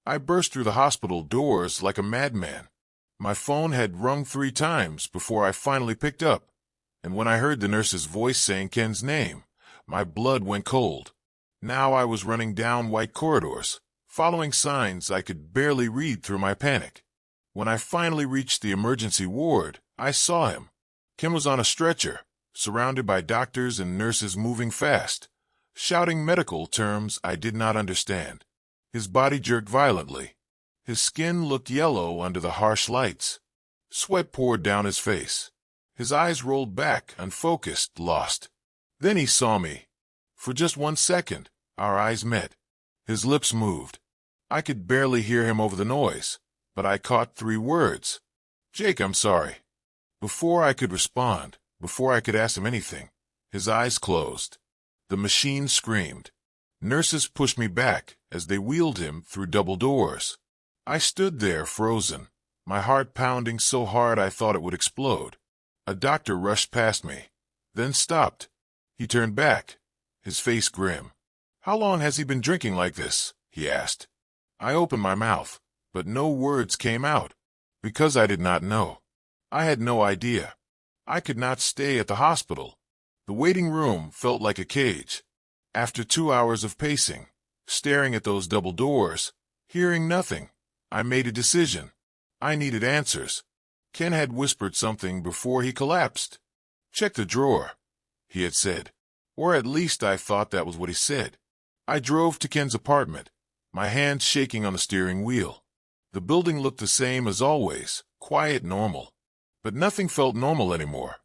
I burst through the hospital doors like a madman. My phone had rung 3 times before I finally picked up, and when I heard the nurse's voice saying Ken's name, my blood went cold. Now I was running down white corridors, following signs I could barely read through my panic. When I finally reached the emergency ward, I saw him. Ken was on a stretcher, surrounded by doctors and nurses moving fast, shouting medical terms I did not understand. His body jerked violently. His skin looked yellow under the harsh lights. Sweat poured down his face. His eyes rolled back, unfocused, lost. Then he saw me. For just 1 second, our eyes met. His lips moved. I could barely hear him over the noise, but I caught 3 words. "Jake, I'm sorry." Before I could respond, before I could ask him anything, his eyes closed. The machine screamed. Nurses pushed me back as they wheeled him through double doors. I stood there frozen, my heart pounding so hard I thought it would explode. A doctor rushed past me, then stopped. He turned back, his face grim. "How long has he been drinking like this?" he asked. I opened my mouth, but no words came out, because I did not know. I had no idea. I could not stay at the hospital. The waiting room felt like a cage. After 2 hours of pacing, staring at those double doors, hearing nothing, I made a decision. I needed answers. Ken had whispered something before he collapsed. "Check the drawer," he had said. Or at least I thought that was what he said. I drove to Ken's apartment, my hands shaking on the steering wheel. The building looked the same as always, quiet, normal. But nothing felt normal anymore.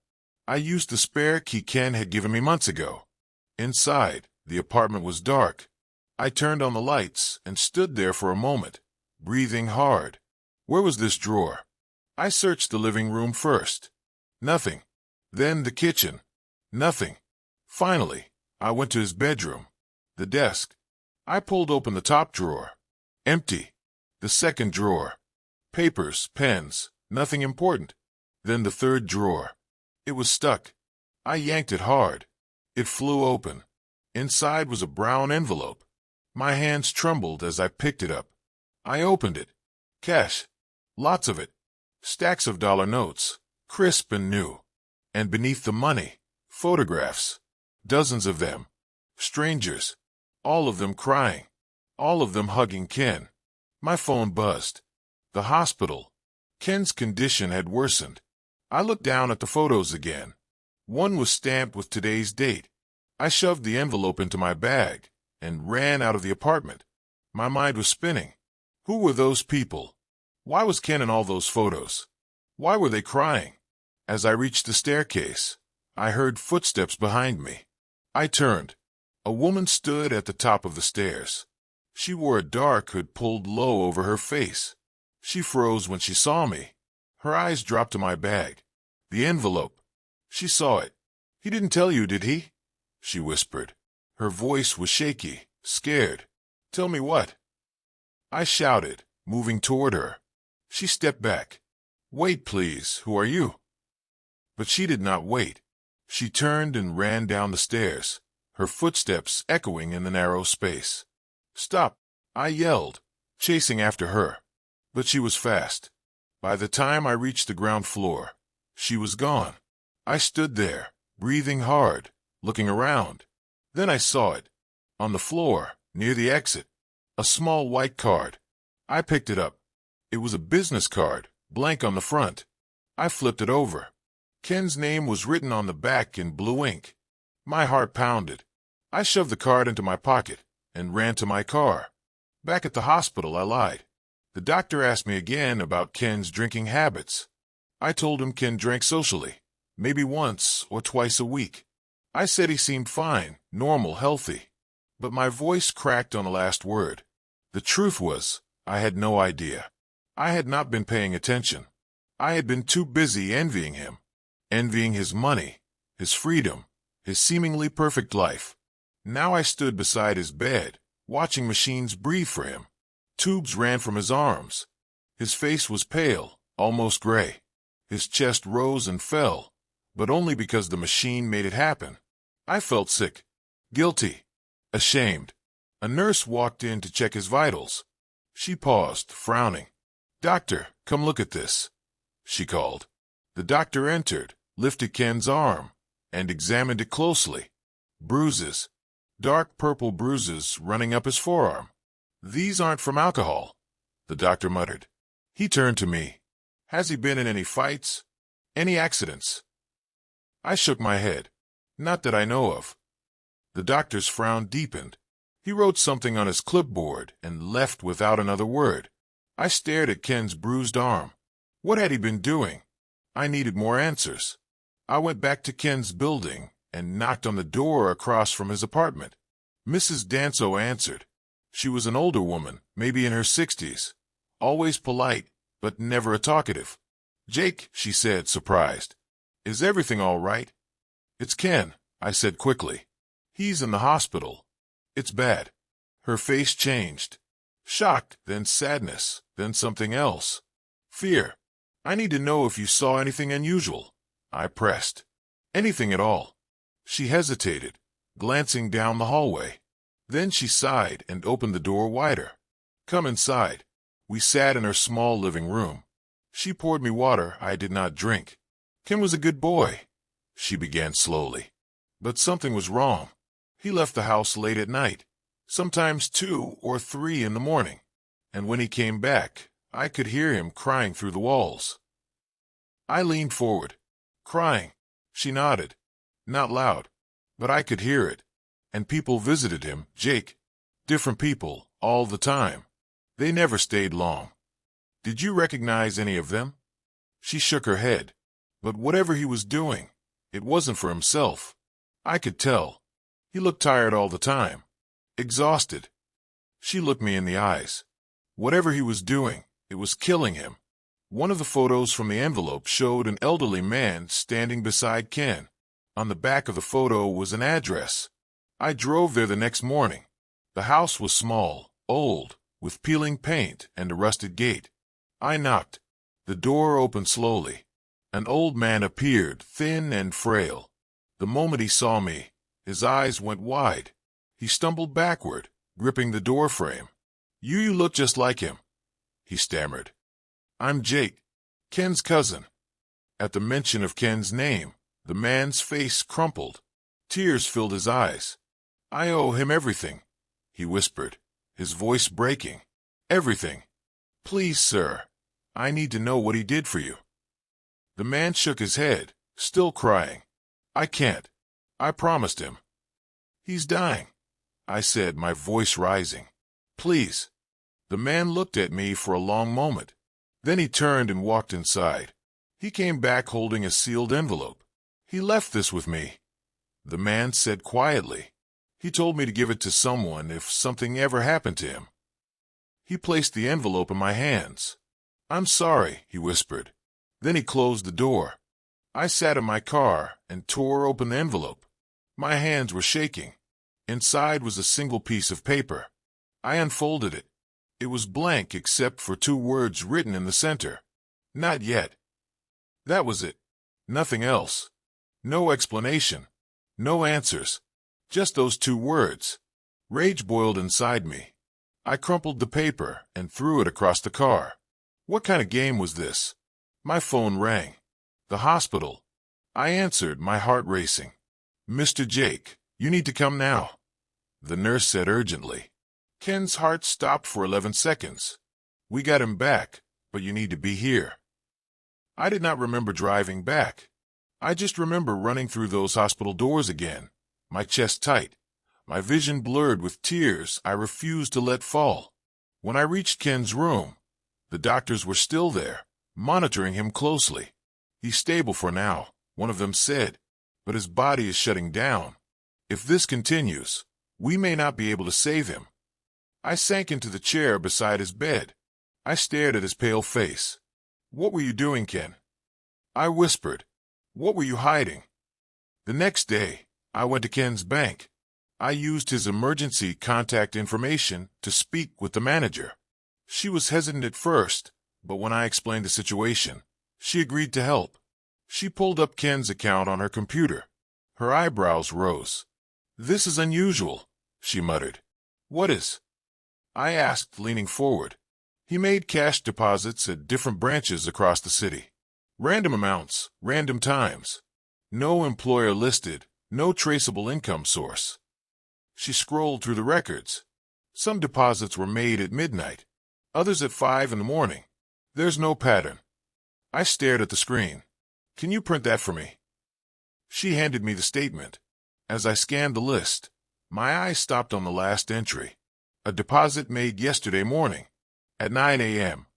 I used the spare key Ken had given me months ago. Inside, the apartment was dark. I turned on the lights and stood there for a moment, breathing hard. Where was this drawer? I searched the living room first. Nothing. Then the kitchen. Nothing. Finally, I went to his bedroom. The desk. I pulled open the top drawer. Empty. The second drawer. Papers, pens, nothing important. Then the third drawer. It was stuck. I yanked it hard. It flew open. Inside was a brown envelope. My hands trembled as I picked it up. I opened it. Cash. Lots of it. Stacks of dollar notes, crisp and new. And beneath the money, photographs. Dozens of them. Strangers. All of them crying. All of them hugging Ken. My phone buzzed. The hospital. Ken's condition had worsened. I looked down at the photos again. One was stamped with today's date. I shoved the envelope into my bag and ran out of the apartment. My mind was spinning. Who were those people? Why was Ken in all those photos? Why were they crying? As I reached the staircase, I heard footsteps behind me. I turned. A woman stood at the top of the stairs. She wore a dark hood pulled low over her face. She froze when she saw me. Her eyes dropped to my bag. The envelope. She saw it. "He didn't tell you, did he?" she whispered. Her voice was shaky, scared. "Tell me what?" I shouted, moving toward her. She stepped back. "Wait, please. Who are you?" But she did not wait. She turned and ran down the stairs, her footsteps echoing in the narrow space. "Stop!" I yelled, chasing after her. But she was fast. By the time I reached the ground floor, she was gone. I stood there, breathing hard, looking around. Then I saw it. On the floor, near the exit. A small white card. I picked it up. It was a business card, blank on the front. I flipped it over. Ken's name was written on the back in blue ink. My heart pounded. I shoved the card into my pocket and ran to my car. Back at the hospital, I lied. The doctor asked me again about Ken's drinking habits. I told him Ken drank socially, maybe once or twice a week. I said he seemed fine, normal, healthy. But my voice cracked on the last word. The truth was, I had no idea. I had not been paying attention. I had been too busy envying him. Envying his money, his freedom, his seemingly perfect life. Now I stood beside his bed, watching machines breathe for him. Tubes ran from his arms. His face was pale, almost gray. His chest rose and fell, but only because the machine made it happen. I felt sick, guilty, ashamed. A nurse walked in to check his vitals. She paused, frowning. "Doctor, come look at this," she called. The doctor entered, lifted Ken's arm, and examined it closely. Bruises. Dark purple bruises running up his forearm. "These aren't from alcohol," the doctor muttered. He turned to me. "Has he been in any fights? Any accidents?" I shook my head. "Not that I know of." The doctor's frown deepened. He wrote something on his clipboard and left without another word. I stared at Ken's bruised arm. What had he been doing? I needed more answers. I went back to Ken's building and knocked on the door across from his apartment. Mrs. Danso answered. She was an older woman, maybe in her 60s, always polite, but never a talkative. "Jake," she said, surprised. "Is everything all right?" "It's Ken," I said quickly. "He's in the hospital. It's bad." Her face changed. Shock, then sadness, then something else. Fear. "I need to know if you saw anything unusual," I pressed. "Anything at all." She hesitated, glancing down the hallway. Then she sighed and opened the door wider. "Come inside." We sat in her small living room. She poured me water I did not drink. "Ken was a good boy," she began slowly. "But something was wrong. He left the house late at night, sometimes 2 or 3 in the morning. And when he came back, I could hear him crying through the walls." I leaned forward. "Crying?" She nodded. "Not loud, but I could hear it. And people visited him, Jake. Different people, all the time. They never stayed long." "Did you recognize any of them?" She shook her head. "But whatever he was doing, it wasn't for himself. I could tell. He looked tired all the time. Exhausted." She looked me in the eyes. "Whatever he was doing, it was killing him." One of the photos from the envelope showed an elderly man standing beside Ken. On the back of the photo was an address. I drove there the next morning. The house was small, old, with peeling paint and a rusted gate. I knocked. The door opened slowly. An old man appeared, thin and frail. The moment he saw me, his eyes went wide. He stumbled backward, gripping the door frame. You look just like him," he stammered. "I'm Jake, Ken's cousin." At the mention of Ken's name, the man's face crumpled. Tears filled his eyes. "I owe him everything," he whispered, his voice breaking. "Everything. Please, sir, I need to know what he did for you." The man shook his head, still crying. "I can't. I promised him." "He's dying," I said, my voice rising. "Please." The man looked at me for a long moment. Then he turned and walked inside. He came back holding a sealed envelope. "He left this with me," the man said quietly. "He told me to give it to someone if something ever happened to him." He placed the envelope in my hands. "I'm sorry," he whispered. Then he closed the door. I sat in my car and tore open the envelope. My hands were shaking. Inside was a single piece of paper. I unfolded it. It was blank except for 2 words written in the center. "Not yet." That was it. Nothing else. No explanation. No answers. Just those 2 words. Rage boiled inside me. I crumpled the paper and threw it across the car. What kind of game was this? My phone rang. The hospital. I answered, my heart racing. "Mr. Jake, you need to come now," the nurse said urgently. Ken's heart stopped for 11 seconds. "We got him back, but you need to be here." I did not remember driving back. I just remember running through those hospital doors again, my chest tight, my vision blurred with tears I refused to let fall. When I reached Ken's room, the doctors were still there, monitoring him closely. "He's stable for now," one of them said, "but his body is shutting down. If this continues, we may not be able to save him." I sank into the chair beside his bed. I stared at his pale face. "What were you doing, Ken?" I whispered. "What were you hiding?" The next day, I went to Ken's bank. I used his emergency contact information to speak with the manager. She was hesitant at first, but when I explained the situation, she agreed to help. She pulled up Ken's account on her computer. Her eyebrows rose. "This is unusual," she muttered. "What is?" I asked, leaning forward. He made cash deposits at different branches across the city. Random amounts, random times. No employer listed, no traceable income source. She scrolled through the records. Some deposits were made at midnight, others at 5 in the morning. There's no pattern. I stared at the screen. Can you print that for me? She handed me the statement. As I scanned the list, my eyes stopped on the last entry. A deposit made yesterday morning, at 9 a.m.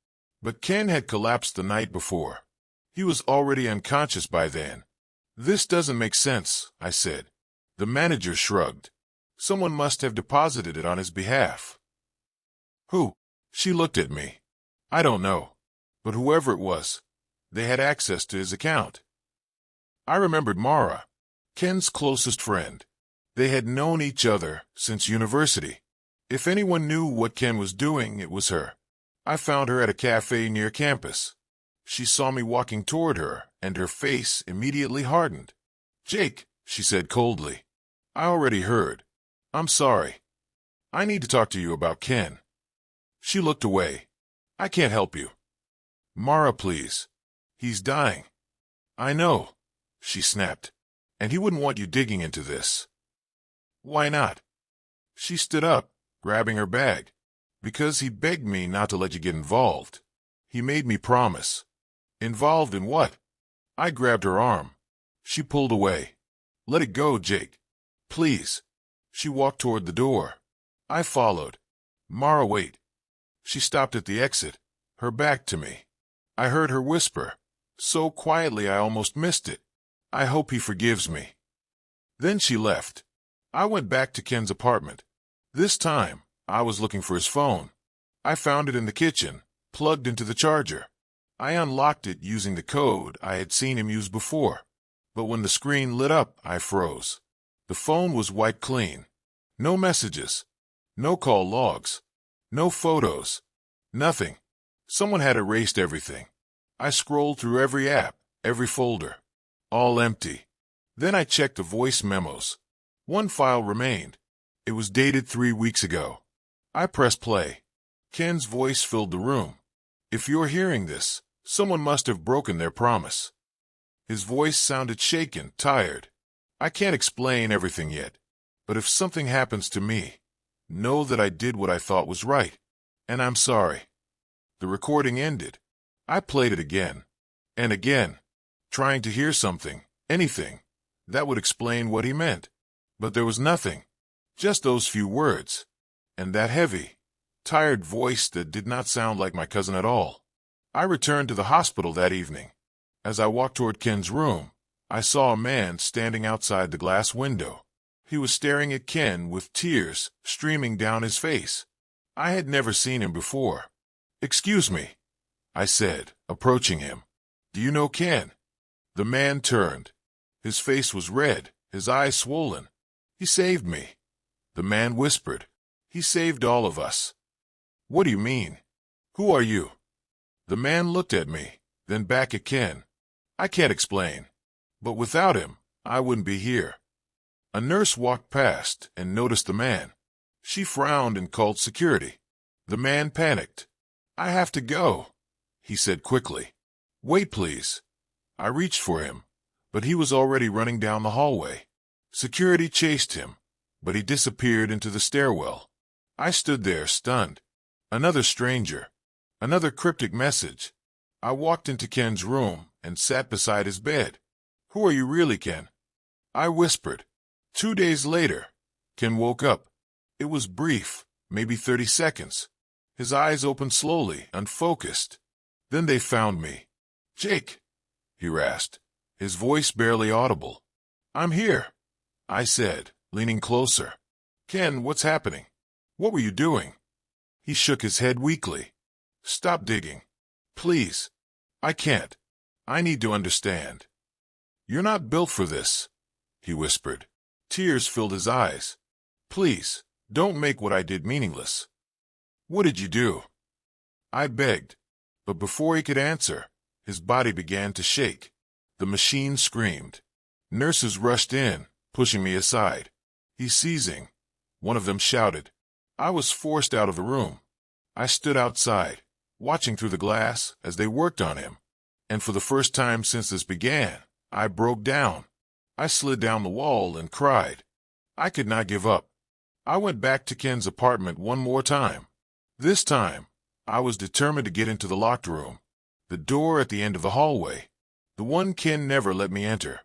But Ken had collapsed the night before. He was already unconscious by then. This doesn't make sense, I said. The manager shrugged. Someone must have deposited it on his behalf. Who? She looked at me. I don't know. But whoever it was, they had access to his account. I remembered Mara, Ken's closest friend. They had known each other since university. If anyone knew what Ken was doing, it was her. I found her at a cafe near campus. She saw me walking toward her, and her face immediately hardened. Jake, she said coldly. I already heard. I'm sorry. I need to talk to you about Ken. She looked away. I can't help you. Mara, please. He's dying. I know, she snapped. And he wouldn't want you digging into this. Why not? She stood up, grabbing her bag. Because he begged me not to let you get involved. He made me promise. Involved in what? I grabbed her arm. She pulled away. Let it go, Jake. Please. She walked toward the door. I followed. Mara, wait. She stopped at the exit, her back to me. I heard her whisper, so quietly I almost missed it. I hope he forgives me. Then she left. I went back to Ken's apartment. This time, I was looking for his phone. I found it in the kitchen, plugged into the charger. I unlocked it using the code I had seen him use before. But when the screen lit up, I froze. The phone was wiped clean. No messages. No call logs. No photos. Nothing. Someone had erased everything. I scrolled through every app, every folder. All empty. Then I checked the voice memos. One file remained. It was dated 3 weeks ago. I pressed play. Ken's voice filled the room. If you're hearing this, someone must have broken their promise. His voice sounded shaken, tired. I can't explain everything yet, but if something happens to me, know that I did what I thought was right, and I'm sorry. The recording ended. I played it again, and again, trying to hear something, anything, that would explain what he meant. But there was nothing, just those few words, and that heavy, tired voice that did not sound like my cousin at all. I returned to the hospital that evening. As I walked toward Ken's room, I saw a man standing outside the glass window. He was staring at Ken with tears streaming down his face. I had never seen him before. "Excuse me," I said, approaching him. "Do you know Ken?" The man turned. His face was red, his eyes swollen. "He saved me," the man whispered. "He saved all of us." "What do you mean? Who are you?" The man looked at me, then back at Ken. "I can't explain. But without him, I wouldn't be here." A nurse walked past and noticed the man. She frowned and called security. The man panicked. "I have to go," he said quickly. "Wait, please." I reached for him, but he was already running down the hallway. Security chased him, but he disappeared into the stairwell. I stood there, stunned. Another stranger. Another cryptic message. I walked into Ken's room and sat beside his bed. "Who are you really, Ken?" I whispered. 2 days later, Ken woke up. It was brief, maybe 30 seconds. His eyes opened slowly, unfocused. Then they found me. "Jake," he rasped, his voice barely audible. "I'm here," I said, leaning closer. "Ken, what's happening? What were you doing?" He shook his head weakly. "Stop digging. Please. I can't. I need to understand." "You're not built for this," he whispered. Tears filled his eyes. "Please, don't make what I did meaningless." "What did you do?" I begged. But before he could answer, his body began to shake. The machine screamed. Nurses rushed in, pushing me aside. "He's seizing," one of them shouted. I was forced out of the room. I stood outside, watching through the glass as they worked on him. And for the first time since this began, I broke down. I slid down the wall and cried. I could not give up. I went back to Ken's apartment one more time. This time, I was determined to get into the locked room, the door at the end of the hallway, the one Ken never let me enter.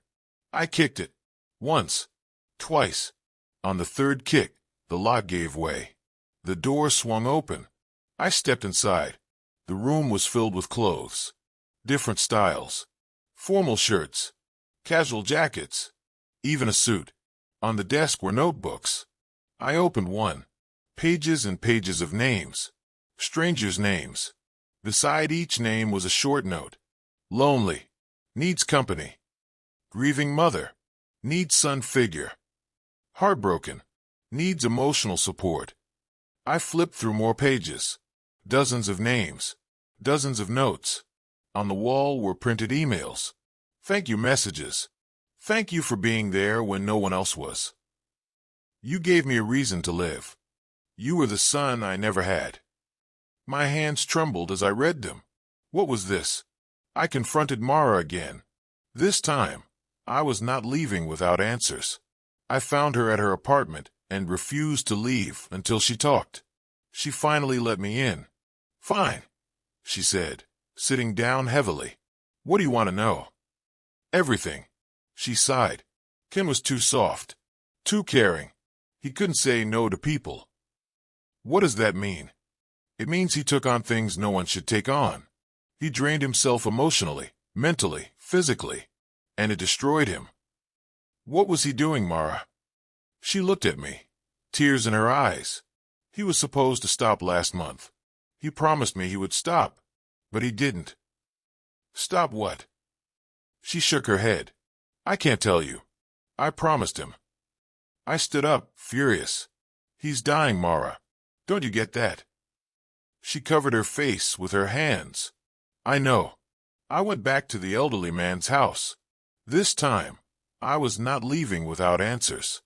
I kicked it. Once. Twice. On the third kick, the lock gave way. The door swung open. I stepped inside. The room was filled with clothes. Different styles. Formal shirts. Casual jackets. Even a suit. On the desk were notebooks. I opened one. Pages and pages of names. Strangers' names. Beside each name was a short note. Lonely. Needs company. Grieving mother. Needs son figure. Heartbroken. Needs emotional support. I flipped through more pages. Dozens of names. Dozens of notes. On the wall were printed emails. Thank you messages. Thank you for being there when no one else was. You gave me a reason to live. You were the son I never had. My hands trembled as I read them. What was this? I confronted Mara again. This time, I was not leaving without answers. I found her at her apartment and refused to leave until she talked. She finally let me in. Fine, she said, sitting down heavily. What do you want to know? Everything. She sighed. Ken was too soft. Too caring. He couldn't say no to people. What does that mean? It means he took on things no one should take on. He drained himself emotionally, mentally, physically, and it destroyed him. What was he doing, Mara? She looked at me, tears in her eyes. He was supposed to stop last month. He promised me he would stop, but he didn't. Stop what? She shook her head. I can't tell you. I promised him. I stood up, furious. He's dying, Mara. Don't you get that? She covered her face with her hands. I know. I went back to the elderly man's house. This time, I was not leaving without answers.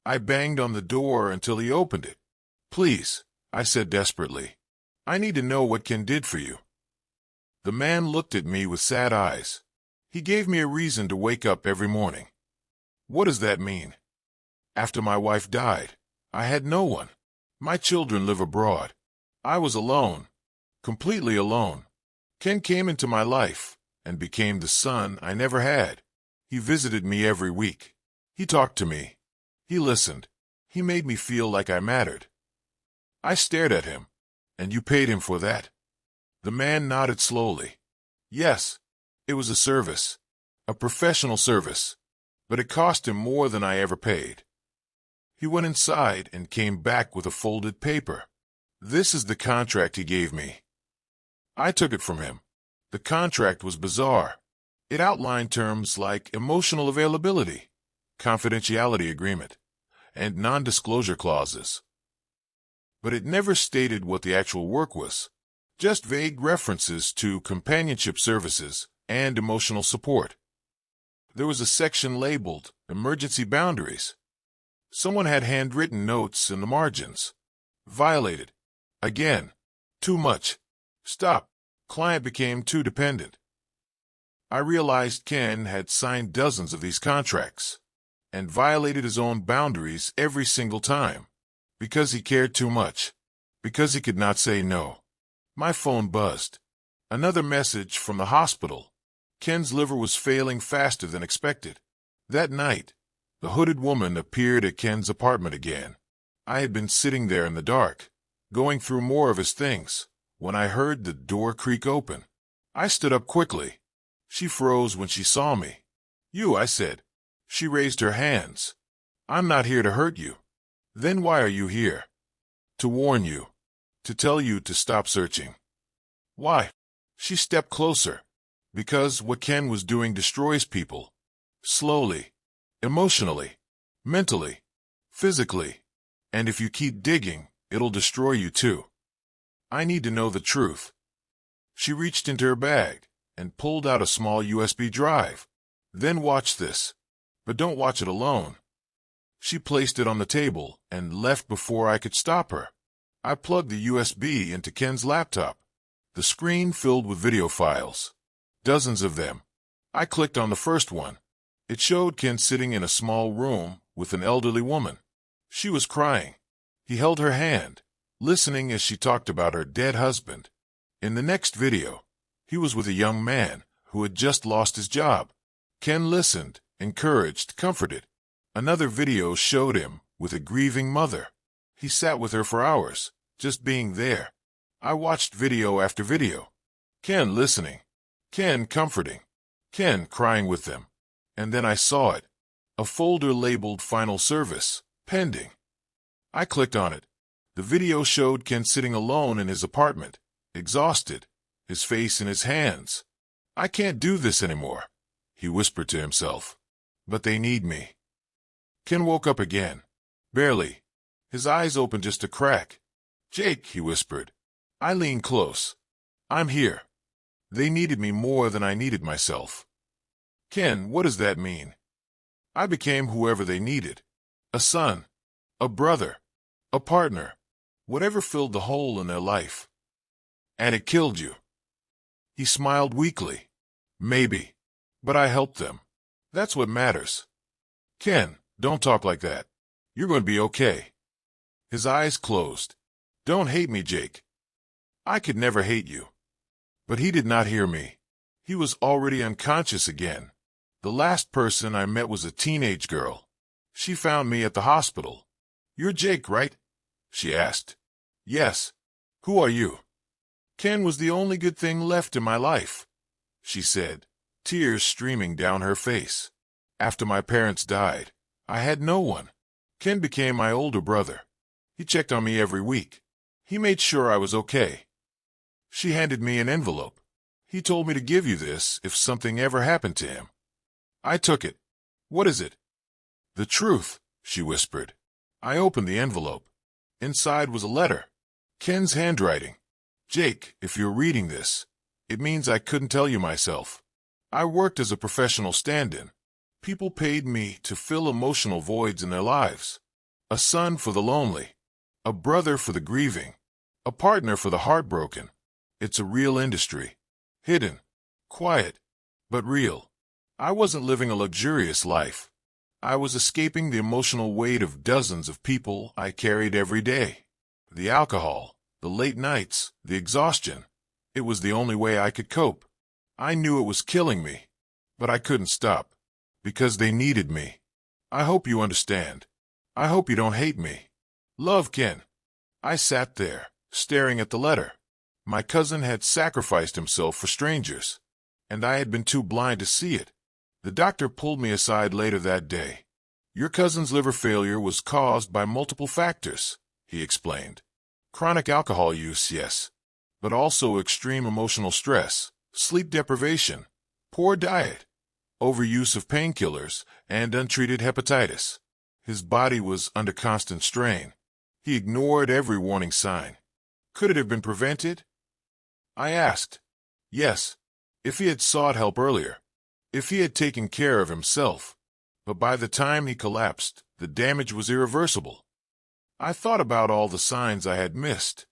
I banged on the door until he opened it. Please, I said desperately. I need to know what Ken did for you. The man looked at me with sad eyes. He gave me a reason to wake up every morning. What does that mean? After my wife died, I had no one. My children live abroad. I was alone, completely alone. Ken came into my life and became the son I never had. He visited me every week. He talked to me. He listened. He made me feel like I mattered. I stared at him. And you paid him for that? The man nodded slowly. Yes, it was a service, a professional service, but it cost him more than I ever paid. He went inside and came back with a folded paper. This is the contract he gave me. I took it from him. The contract was bizarre. It outlined terms like emotional availability, confidentiality agreement, and non-disclosure clauses. But it never stated what the actual work was, just vague references to companionship services and emotional support. There was a section labeled Emergency Boundaries. Someone had handwritten notes in the margins. Violated. Again. Too much. Stop. Client became too dependent. I realized Ken had signed dozens of these contracts and violated his own boundaries every single time. Because he cared too much. Because he could not say no. My phone buzzed. Another message from the hospital. Ken's liver was failing faster than expected. That night, the hooded woman appeared at Ken's apartment again. I had been sitting there in the dark, going through more of his things, when I heard the door creak open. I stood up quickly. She froze when she saw me. You, I said. She raised her hands. I'm not here to hurt you. Then why are you here? To warn you. To tell you to stop searching. Why? She stepped closer. Because what Ken was doing destroys people. Slowly. Emotionally. Mentally. Physically. And if you keep digging, it'll destroy you too. I need to know the truth. She reached into her bag and pulled out a small USB drive. Then watch this. But don't watch it alone. She placed it on the table and left before I could stop her. I plugged the USB into Ken's laptop. The screen filled with video files. Dozens of them. I clicked on the first one. It showed Ken sitting in a small room with an elderly woman. She was crying. He held her hand, listening as she talked about her dead husband. In the next video, he was with a young man who had just lost his job. Ken listened, encouraged, comforted. Another video showed him with a grieving mother. He sat with her for hours, just being there. I watched video after video. Ken listening. Ken comforting. Ken crying with them. And then I saw it. A folder labeled Final Service, Pending. I clicked on it. The video showed Ken sitting alone in his apartment, exhausted, his face in his hands. I can't do this anymore, he whispered to himself. But they need me. Ken woke up again. Barely. His eyes opened just a crack. Jake, he whispered. I leaned close. I'm here. They needed me more than I needed myself. Ken, what does that mean? I became whoever they needed. A son. A brother. A partner. Whatever filled the hole in their life. And it killed you. He smiled weakly. Maybe. But I helped them. That's what matters. Ken, don't talk like that. You're going to be okay. His eyes closed. Don't hate me, Jake. I could never hate you. But he did not hear me. He was already unconscious again. The last person I met was a teenage girl. She found me at the hospital. You're Jake, right? She asked. Yes. Who are you? Ken was the only good thing left in my life, she said, tears streaming down her face. After my parents died, I had no one. Ken became my older brother. He checked on me every week. He made sure I was okay. She handed me an envelope. He told me to give you this if something ever happened to him. I took it. What is it? The truth, she whispered. I opened the envelope. Inside was a letter. Ken's handwriting. Jake, if you're reading this, it means I couldn't tell you myself. I worked as a professional stand-in. People paid me to fill emotional voids in their lives. A son for the lonely. A brother for the grieving. A partner for the heartbroken. It's a real industry. Hidden. Quiet. But real. I wasn't living a luxurious life. I was escaping the emotional weight of dozens of people I carried every day. The alcohol, the late nights, the exhaustion. It was the only way I could cope. I knew it was killing me, but I couldn't stop. Because they needed me. I hope you understand. I hope you don't hate me. Love, Ken. I sat there, staring at the letter. My cousin had sacrificed himself for strangers, and I had been too blind to see it. The doctor pulled me aside later that day. Your cousin's liver failure was caused by multiple factors, he explained. Chronic alcohol use, yes, but also extreme emotional stress, sleep deprivation, poor diet, overuse of painkillers, and untreated hepatitis. His body was under constant strain. He ignored every warning sign. Could it have been prevented? I asked. Yes, if he had sought help earlier. If he had taken care of himself. But by the time he collapsed, the damage was irreversible. I thought about all the signs I had missed.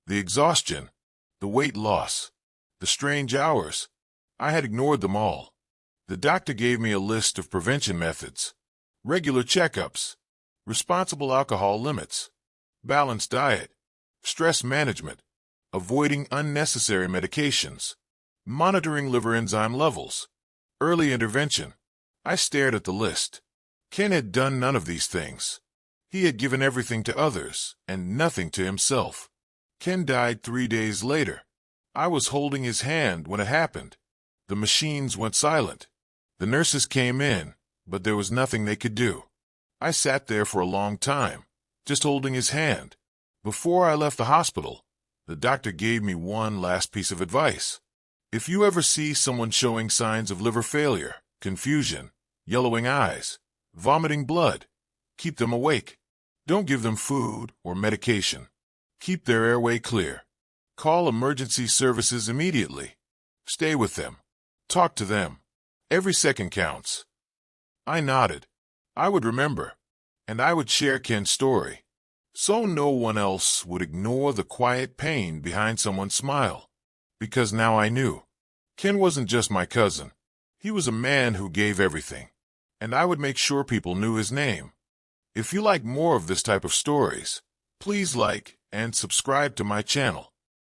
The exhaustion, the weight loss, the strange hours. I had ignored them all. The doctor gave me a list of prevention methods. Regular checkups, responsible alcohol limits, balanced diet, stress management, avoiding unnecessary medications, monitoring liver enzyme levels, early intervention. I stared at the list. Ken had done none of these things. He had given everything to others and nothing to himself. Ken died 3 days later. I was holding his hand when it happened. The machines went silent. The nurses came in, but there was nothing they could do. I sat there for a long time, just holding his hand. Before I left the hospital, the doctor gave me one last piece of advice. If you ever see someone showing signs of liver failure, confusion, yellowing eyes, vomiting blood, keep them awake. Don't give them food or medication. Keep their airway clear. Call emergency services immediately. Stay with them. Talk to them. Every second counts. I nodded. I would remember, and I would share Ken's story, so no one else would ignore the quiet pain behind someone's smile. because now I knew. Ken wasn't just my cousin. He was a man who gave everything, and I would make sure people knew his name. If you like more of this type of stories, please like and subscribe to my channel.